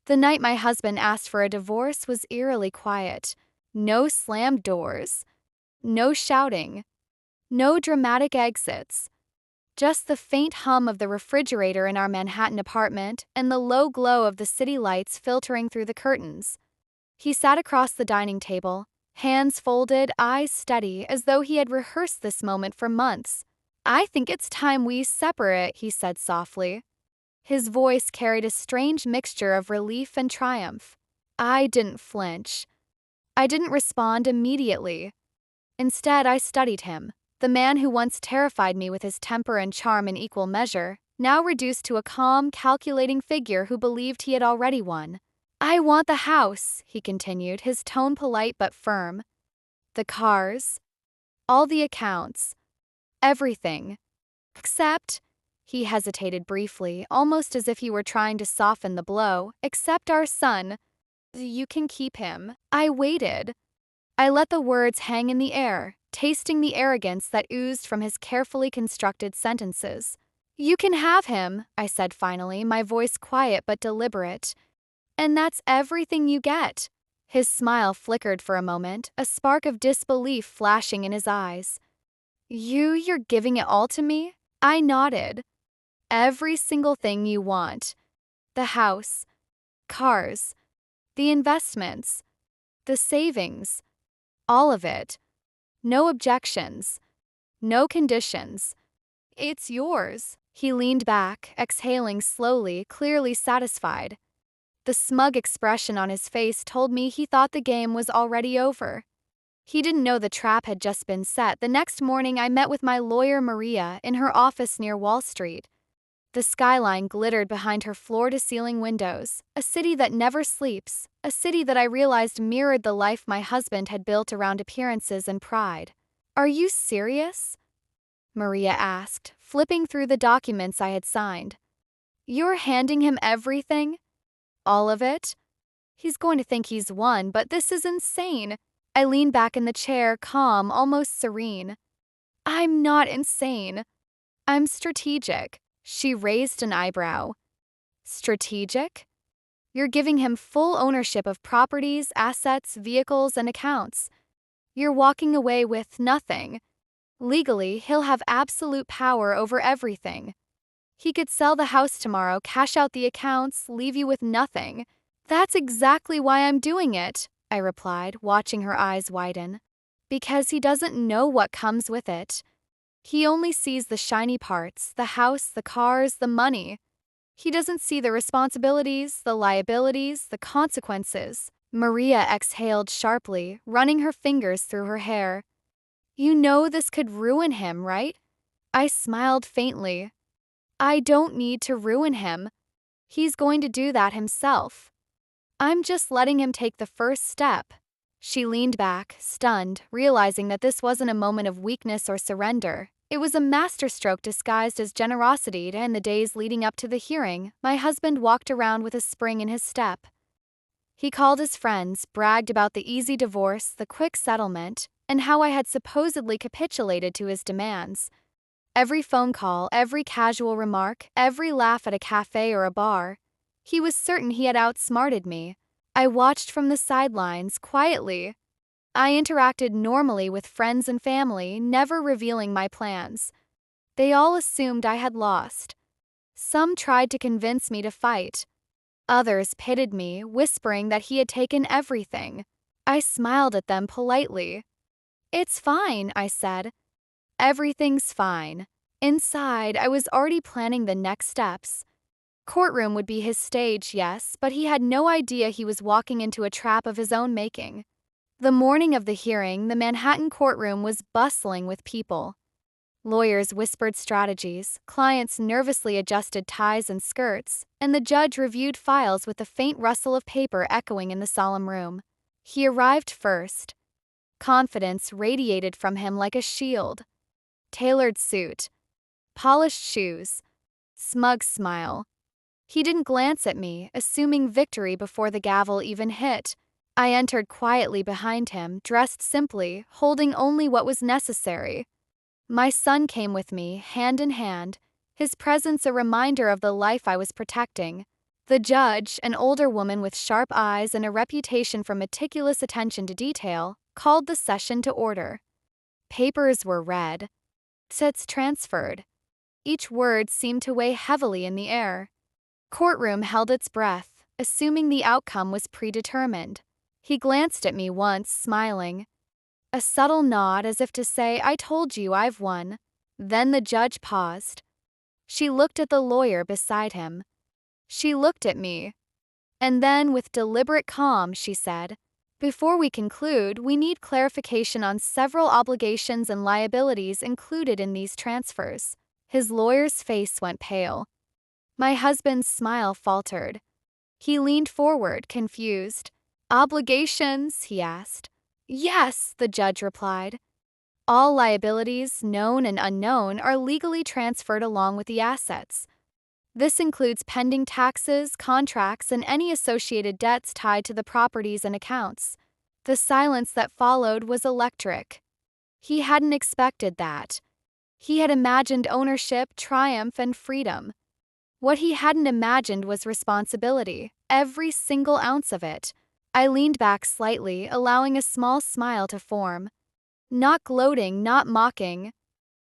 The night my husband asked for a divorce was eerily quiet. No slammed doors, no shouting, no dramatic exits. Just the faint hum of the refrigerator in our Manhattan apartment and the low glow of the city lights filtering through the curtains. He sat across the dining table, hands folded, eyes steady, as though he had rehearsed this moment for months. "I think it's time we separate," he said softly. His voice carried a strange mixture of relief and triumph. I didn't flinch. I didn't respond immediately. Instead, I studied him, the man who once terrified me with his temper and charm in equal measure, now reduced to a calm, calculating figure who believed he had already won. "I want the house," he continued, his tone polite but firm. "The cars, all the accounts, everything. Except," he hesitated briefly, almost as if he were trying to soften the blow, "except our son. You can keep him." I waited. I let the words hang in the air, tasting the arrogance that oozed from his carefully constructed sentences. "You can have him," I said finally, my voice quiet but deliberate. "And that's everything you get." His smile flickered for a moment, a spark of disbelief flashing in his eyes. You're giving it all to me?" I nodded. "Every single thing you want. The house, cars, the investments, the savings, all of it. No objections, no conditions. It's yours." He leaned back, exhaling slowly, clearly satisfied. The smug expression on his face told me he thought the game was already over. He didn't know the trap had just been set. The next morning, I met with my lawyer Maria in her office near Wall Street. The skyline glittered behind her floor-to-ceiling windows, a city that never sleeps, a city that I realized mirrored the life my husband had built around appearances and pride. "Are you serious?" Maria asked, flipping through the documents I had signed. "You're handing him everything? All of it? He's going to think he's won, but this is insane." I leaned back in the chair, calm, almost serene. "I'm not insane. I'm strategic." She raised an eyebrow. "Strategic? You're giving him full ownership of properties, assets, vehicles, and accounts. You're walking away with nothing. Legally, he'll have absolute power over everything. He could sell the house tomorrow, cash out the accounts, leave you with nothing." "That's exactly why I'm doing it," I replied, watching her eyes widen. "Because he doesn't know what comes with it. He only sees the shiny parts, the house, the cars, the money. He doesn't see the responsibilities, the liabilities, the consequences." Maria exhaled sharply, running her fingers through her hair. "You know this could ruin him, right?" I smiled faintly. "I don't need to ruin him. He's going to do that himself. I'm just letting him take the first step." She leaned back, stunned, realizing that this wasn't a moment of weakness or surrender. It was a masterstroke disguised as generosity. In the days leading up to the hearing, my husband walked around with a spring in his step. He called his friends, bragged about the easy divorce, the quick settlement, and how I had supposedly capitulated to his demands. Every phone call, every casual remark, every laugh at a cafe or a bar, he was certain he had outsmarted me. I watched from the sidelines, quietly. I interacted normally with friends and family, never revealing my plans. They all assumed I had lost. Some tried to convince me to fight. Others pitied me, whispering that he had taken everything. I smiled at them politely. "It's fine," I said. "Everything's fine." Inside, I was already planning the next steps. Courtroom would be his stage, yes, but he had no idea he was walking into a trap of his own making. The morning of the hearing, the Manhattan courtroom was bustling with people. Lawyers whispered strategies, clients nervously adjusted ties and skirts, and the judge reviewed files with the faint rustle of paper echoing in the solemn room. He arrived first. Confidence radiated from him like a shield. Tailored suit, polished shoes, smug smile. He didn't glance at me, assuming victory before the gavel even hit. I entered quietly behind him, dressed simply, holding only what was necessary. My son came with me, hand in hand, his presence a reminder of the life I was protecting. The judge, an older woman with sharp eyes and a reputation for meticulous attention to detail, called the session to order. Papers were read. Assets transferred. Each word seemed to weigh heavily in the air. Courtroom held its breath, assuming the outcome was predetermined. He glanced at me once, smiling. A subtle nod as if to say, "I told you I've won." Then the judge paused. She looked at the lawyer beside him. She looked at me. And then, with deliberate calm, she said, "Before we conclude, we need clarification on several obligations and liabilities included in these transfers." His lawyer's face went pale. My husband's smile faltered. He leaned forward, confused. "Obligations?" he asked. "Yes," the judge replied. "All liabilities, known and unknown, are legally transferred along with the assets. This includes pending taxes, contracts, and any associated debts tied to the properties and accounts." The silence that followed was electric. He hadn't expected that. He had imagined ownership, triumph, and freedom. What he hadn't imagined was responsibility, every single ounce of it. I leaned back slightly, allowing a small smile to form. Not gloating, not mocking.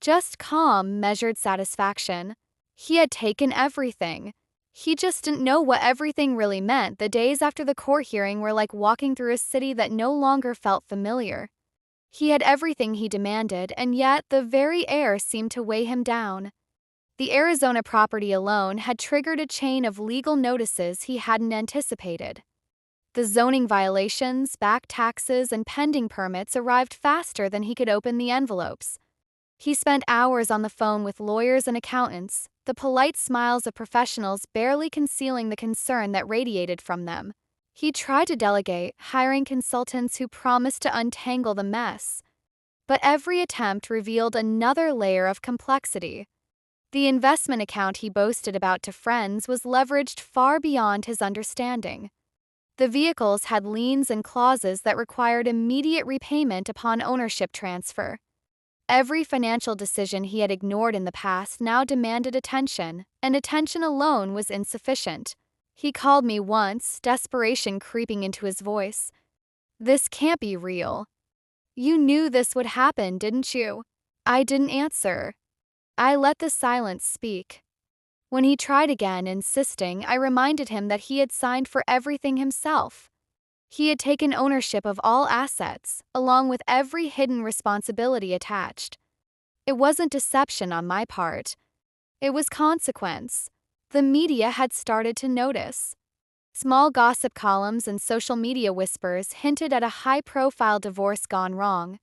Just calm, measured satisfaction. He had taken everything. He just didn't know what everything really meant. The days after the court hearing were like walking through a city that no longer felt familiar. He had everything he demanded, and yet the very air seemed to weigh him down. The Arizona property alone had triggered a chain of legal notices he hadn't anticipated. The zoning violations, back taxes, and pending permits arrived faster than he could open the envelopes. He spent hours on the phone with lawyers and accountants, the polite smiles of professionals barely concealing the concern that radiated from them. He tried to delegate, hiring consultants who promised to untangle the mess. But every attempt revealed another layer of complexity. The investment account he boasted about to friends was leveraged far beyond his understanding. The vehicles had liens and clauses that required immediate repayment upon ownership transfer. Every financial decision he had ignored in the past now demanded attention, and attention alone was insufficient. He called me once, desperation creeping into his voice. "This can't be real. You knew this would happen, didn't you?" I didn't answer. I let the silence speak. When he tried again, insisting, I reminded him that he had signed for everything himself. He had taken ownership of all assets, along with every hidden responsibility attached. It wasn't deception on my part. It was consequence. The media had started to notice. Small gossip columns and social media whispers hinted at a high-profile divorce gone wrong.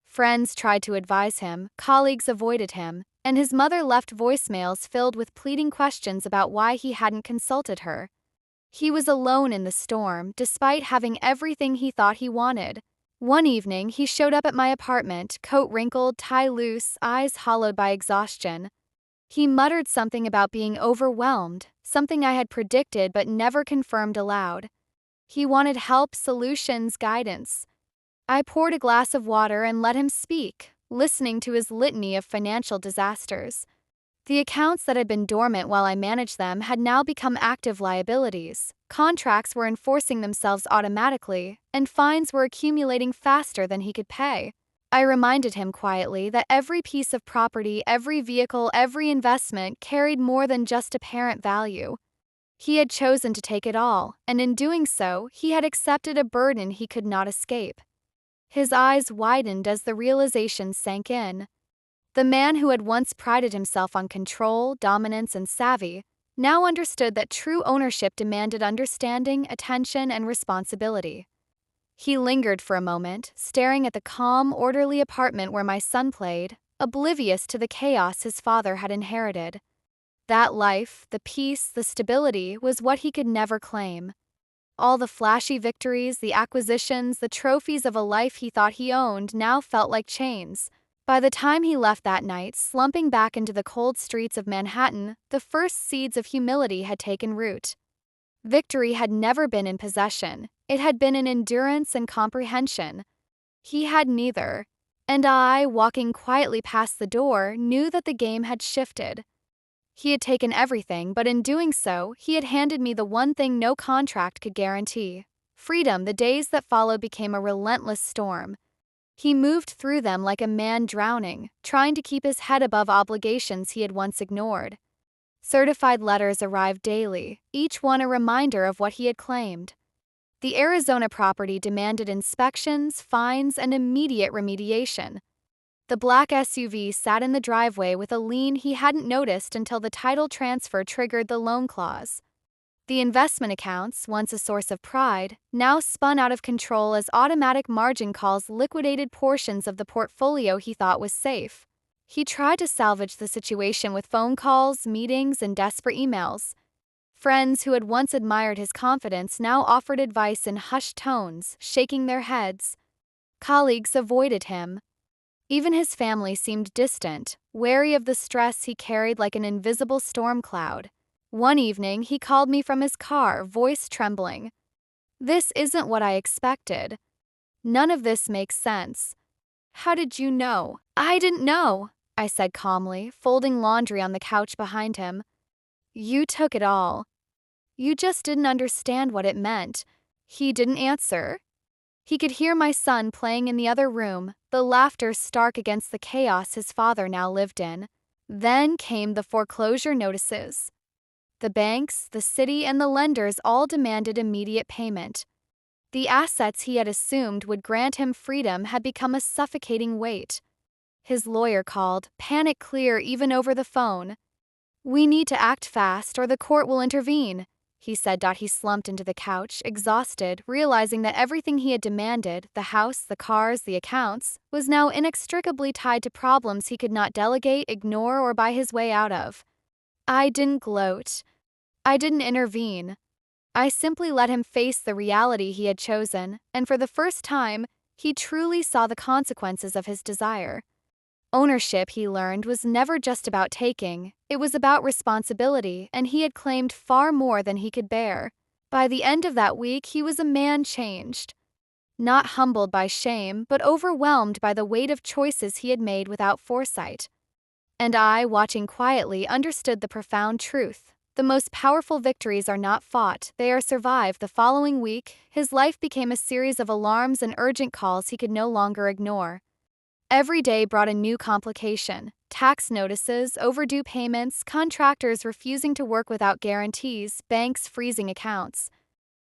Friends tried to advise him, colleagues avoided him, and his mother left voicemails filled with pleading questions about why he hadn't consulted her. He was alone in the storm, despite having everything he thought he wanted. One evening, he showed up at my apartment, coat wrinkled, tie loose, eyes hollowed by exhaustion. He muttered something about being overwhelmed, something I had predicted but never confirmed aloud. He wanted help, solutions, guidance. I poured a glass of water and let him speak, listening to his litany of financial disasters. The accounts that had been dormant while I managed them had now become active liabilities. Contracts were enforcing themselves automatically, and fines were accumulating faster than he could pay. I reminded him quietly that every piece of property, every vehicle, every investment carried more than just apparent value. He had chosen to take it all, and in doing so, he had accepted a burden he could not escape. His eyes widened as the realization sank in. The man who had once prided himself on control, dominance, and savvy now understood that true ownership demanded understanding, attention, and responsibility. He lingered for a moment, staring at the calm, orderly apartment where my son played, oblivious to the chaos his father had inherited. That life, the peace, the stability, was what he could never claim. All the flashy victories, the acquisitions, the trophies of a life he thought he owned now felt like chains. By the time he left that night, slumping back into the cold streets of Manhattan, the first seeds of humility had taken root. Victory had never been in possession. It had been in endurance and comprehension. He had neither. And I, walking quietly past the door, knew that the game had shifted. He had taken everything, but in doing so, he had handed me the one thing no contract could guarantee: freedom. The days that followed became a relentless storm. He moved through them like a man drowning, trying to keep his head above obligations he had once ignored. Certified letters arrived daily, each one a reminder of what he had claimed. The Arizona property demanded inspections, fines, and immediate remediation. The black SUV sat in the driveway with a lien he hadn't noticed until the title transfer triggered the loan clause. The investment accounts, once a source of pride, now spun out of control as automatic margin calls liquidated portions of the portfolio he thought was safe. He tried to salvage the situation with phone calls, meetings, and desperate emails. Friends who had once admired his confidence now offered advice in hushed tones, shaking their heads. Colleagues avoided him. Even his family seemed distant, wary of the stress he carried like an invisible storm cloud. One evening, he called me from his car, voice trembling. "This isn't what I expected. None of this makes sense." "How did you know?" "I didn't know," I said calmly, folding laundry on the couch behind him. "You took it all. You just didn't understand what it meant." He didn't answer. He could hear my son playing in the other room, the laughter stark against the chaos his father now lived in. Then came the foreclosure notices. The banks, the city, and the lenders all demanded immediate payment. The assets he had assumed would grant him freedom had become a suffocating weight. His lawyer called, panic clear even over the phone. "We need to act fast or the court will intervene," he said. He slumped into the couch, exhausted, realizing that everything he had demanded, the house, the cars, the accounts, was now inextricably tied to problems he could not delegate, ignore, or buy his way out of. I didn't gloat. I didn't intervene. I simply let him face the reality he had chosen, and for the first time, he truly saw the consequences of his desire. Ownership, he learned, was never just about taking, it was about responsibility, and he had claimed far more than he could bear. By the end of that week, he was a man changed. Not humbled by shame, but overwhelmed by the weight of choices he had made without foresight. And I, watching quietly, understood the profound truth. The most powerful victories are not fought, they are survived. The following week, his life became a series of alarms and urgent calls he could no longer ignore. Every day brought a new complication: tax notices, overdue payments, contractors refusing to work without guarantees, banks freezing accounts.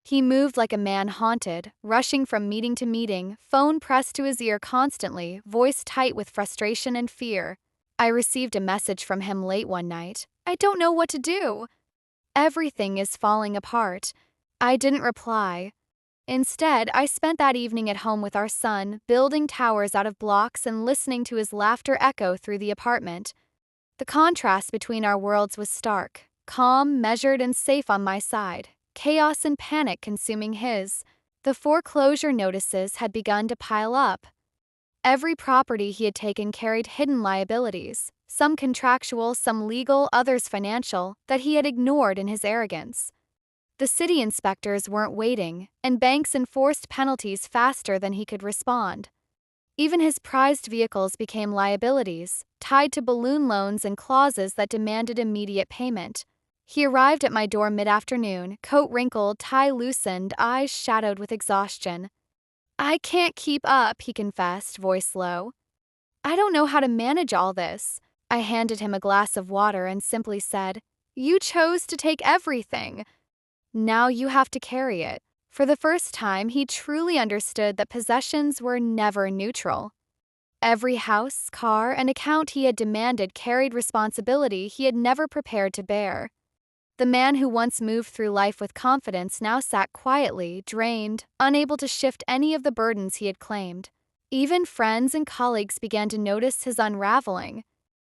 He moved like a man haunted, rushing from meeting to meeting, phone pressed to his ear constantly, voice tight with frustration and fear. I received a message from him late one night. "I don't know what to do. Everything is falling apart." I didn't reply. Instead, I spent that evening at home with our son, building towers out of blocks and listening to his laughter echo through the apartment. The contrast between our worlds was stark: calm, measured, and safe on my side, chaos and panic consuming his. The foreclosure notices had begun to pile up. Every property he had taken carried hidden liabilities, some contractual, some legal, others financial, that he had ignored in his arrogance. The city inspectors weren't waiting, and banks enforced penalties faster than he could respond. Even his prized vehicles became liabilities, tied to balloon loans and clauses that demanded immediate payment. He arrived at my door mid-afternoon, coat wrinkled, tie loosened, eyes shadowed with exhaustion. "I can't keep up," he confessed, voice low. "I don't know how to manage all this." I handed him a glass of water and simply said, "You chose to take everything. Now you have to carry it." For the first time, he truly understood that possessions were never neutral. Every house, car, and account he had demanded carried responsibility he had never prepared to bear. The man who once moved through life with confidence now sat quietly, drained, unable to shift any of the burdens he had claimed. Even friends and colleagues began to notice his unraveling.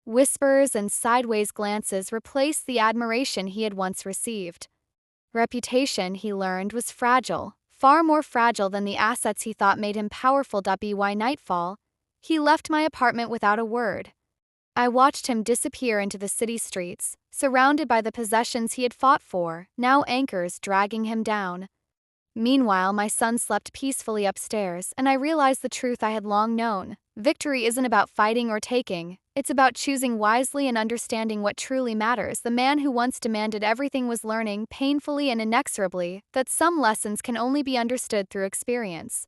Whispers and sideways glances replaced the admiration he had once received. Reputation, he learned, was fragile, far more fragile than the assets he thought made him powerful. By nightfall, he left my apartment without a word. I watched him disappear into the city streets, surrounded by the possessions he had fought for, now anchors dragging him down. Meanwhile, my son slept peacefully upstairs, and I realized the truth I had long known: Victory isn't about fighting or taking, it's about choosing wisely and understanding what truly matters. The man who once demanded everything was learning, painfully and inexorably, that some lessons can only be understood through experience.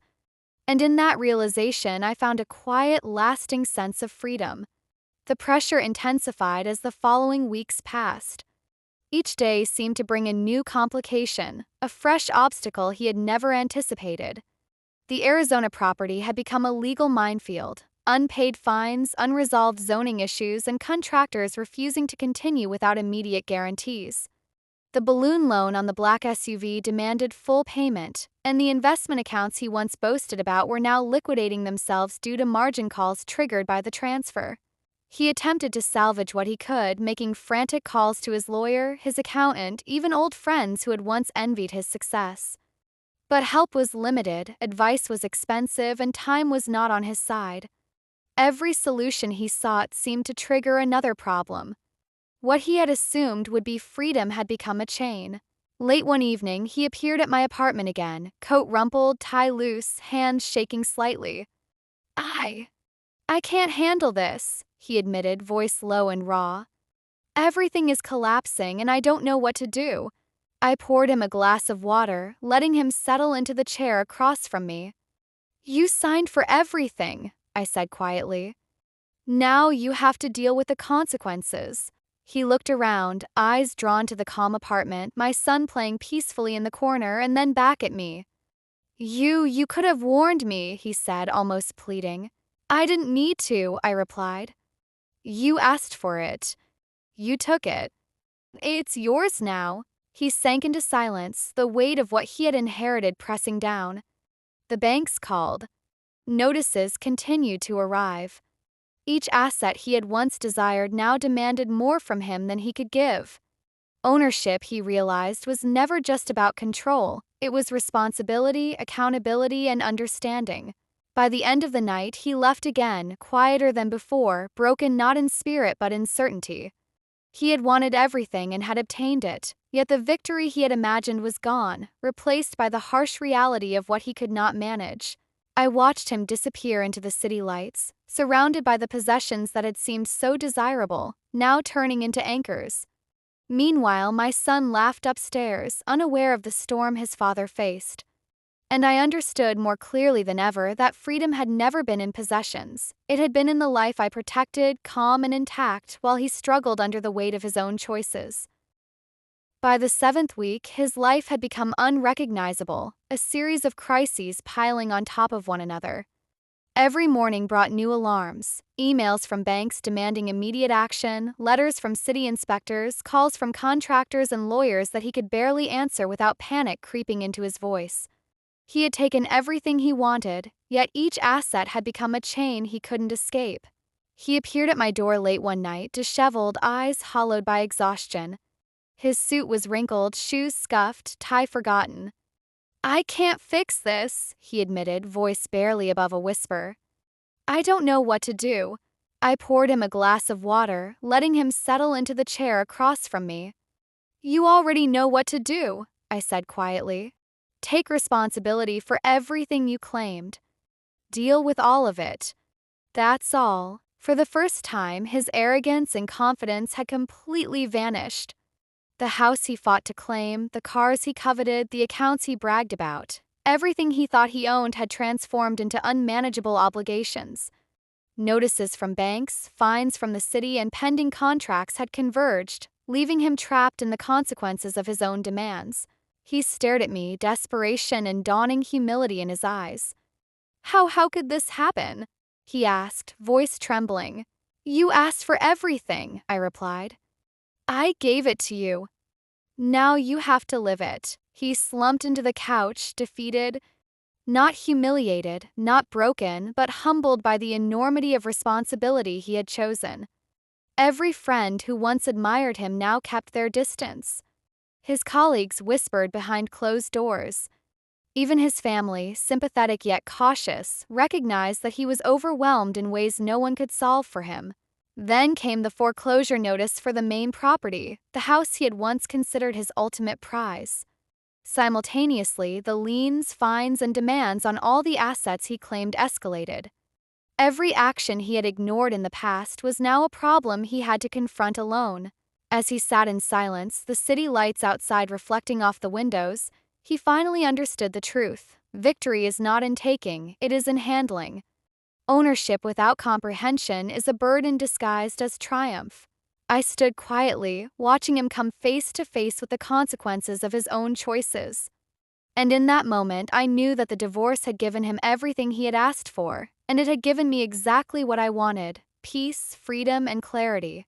And in that realization, I found a quiet, lasting sense of freedom. The pressure intensified as the following weeks passed. Each day seemed to bring a new complication, a fresh obstacle he had never anticipated. The Arizona property had become a legal minefield. Unpaid fines, unresolved zoning issues, and contractors refusing to continue without immediate guarantees. The balloon loan on the black SUV demanded full payment, and the investment accounts he once boasted about were now liquidating themselves due to margin calls triggered by the transfer. He attempted to salvage what he could, making frantic calls to his lawyer, his accountant, even old friends who had once envied his success. But help was limited, advice was expensive, and time was not on his side. Every solution he sought seemed to trigger another problem. What he had assumed would be freedom had become a chain. Late one evening, he appeared at my apartment again, coat rumpled, tie loose, hands shaking slightly. I can't handle this, he admitted, voice low and raw. Everything is collapsing and I don't know what to do. I poured him a glass of water, letting him settle into the chair across from me. You signed for everything, I said quietly. Now you have to deal with the consequences. He looked around, eyes drawn to the calm apartment, my son playing peacefully in the corner, and then back at me. You could have warned me, he said, almost pleading. I didn't need to, I replied. You asked for it. You took it. It's yours now. He sank into silence, the weight of what he had inherited pressing down. The banks called. Notices continued to arrive. Each asset he had once desired now demanded more from him than he could give. Ownership, he realized, was never just about control. It was responsibility, accountability, and understanding. By the end of the night, he left again, quieter than before, broken not in spirit but in certainty. He had wanted everything and had obtained it, yet the victory he had imagined was gone, replaced by the harsh reality of what he could not manage. I watched him disappear into the city lights, surrounded by the possessions that had seemed so desirable, now turning into anchors. Meanwhile, my son laughed upstairs, unaware of the storm his father faced. And I understood more clearly than ever that freedom had never been in possessions. It had been in the life I protected, calm and intact, while he struggled under the weight of his own choices. By the 7th week, his life had become unrecognizable, a series of crises piling on top of one another. Every morning brought new alarms, emails from banks demanding immediate action, letters from city inspectors, calls from contractors and lawyers that he could barely answer without panic creeping into his voice. He had taken everything he wanted, yet each asset had become a chain he couldn't escape. He appeared at my door late one night, disheveled, eyes hollowed by exhaustion. His suit was wrinkled, shoes scuffed, tie forgotten. I can't fix this, he admitted, voice barely above a whisper. I don't know what to do. I poured him a glass of water, letting him settle into the chair across from me. You already know what to do, I said quietly. Take responsibility for everything you claimed. Deal with all of it. That's all. For the first time, his arrogance and confidence had completely vanished. The house he fought to claim, the cars he coveted, the accounts he bragged about, everything he thought he owned had transformed into unmanageable obligations. Notices from banks, fines from the city, and pending contracts had converged, leaving him trapped in the consequences of his own demands. He stared at me, desperation and dawning humility in his eyes. How could this happen? He asked, voice trembling. You asked for everything, I replied. I gave it to you. Now you have to live it. He slumped into the couch, defeated, not humiliated, not broken, but humbled by the enormity of responsibility he had chosen. Every friend who once admired him now kept their distance. His colleagues whispered behind closed doors. Even his family, sympathetic yet cautious, recognized that he was overwhelmed in ways no one could solve for him. Then came the foreclosure notice for the main property, the house he had once considered his ultimate prize. Simultaneously, the liens, fines, and demands on all the assets he claimed escalated. Every action he had ignored in the past was now a problem he had to confront alone. As he sat in silence, the city lights outside reflecting off the windows, he finally understood the truth. Victory is not in taking, it is in handling. Ownership without comprehension is a burden disguised as triumph. I stood quietly, watching him come face to face with the consequences of his own choices. And in that moment, I knew that the divorce had given him everything he had asked for, and it had given me exactly what I wanted: peace, freedom, and clarity.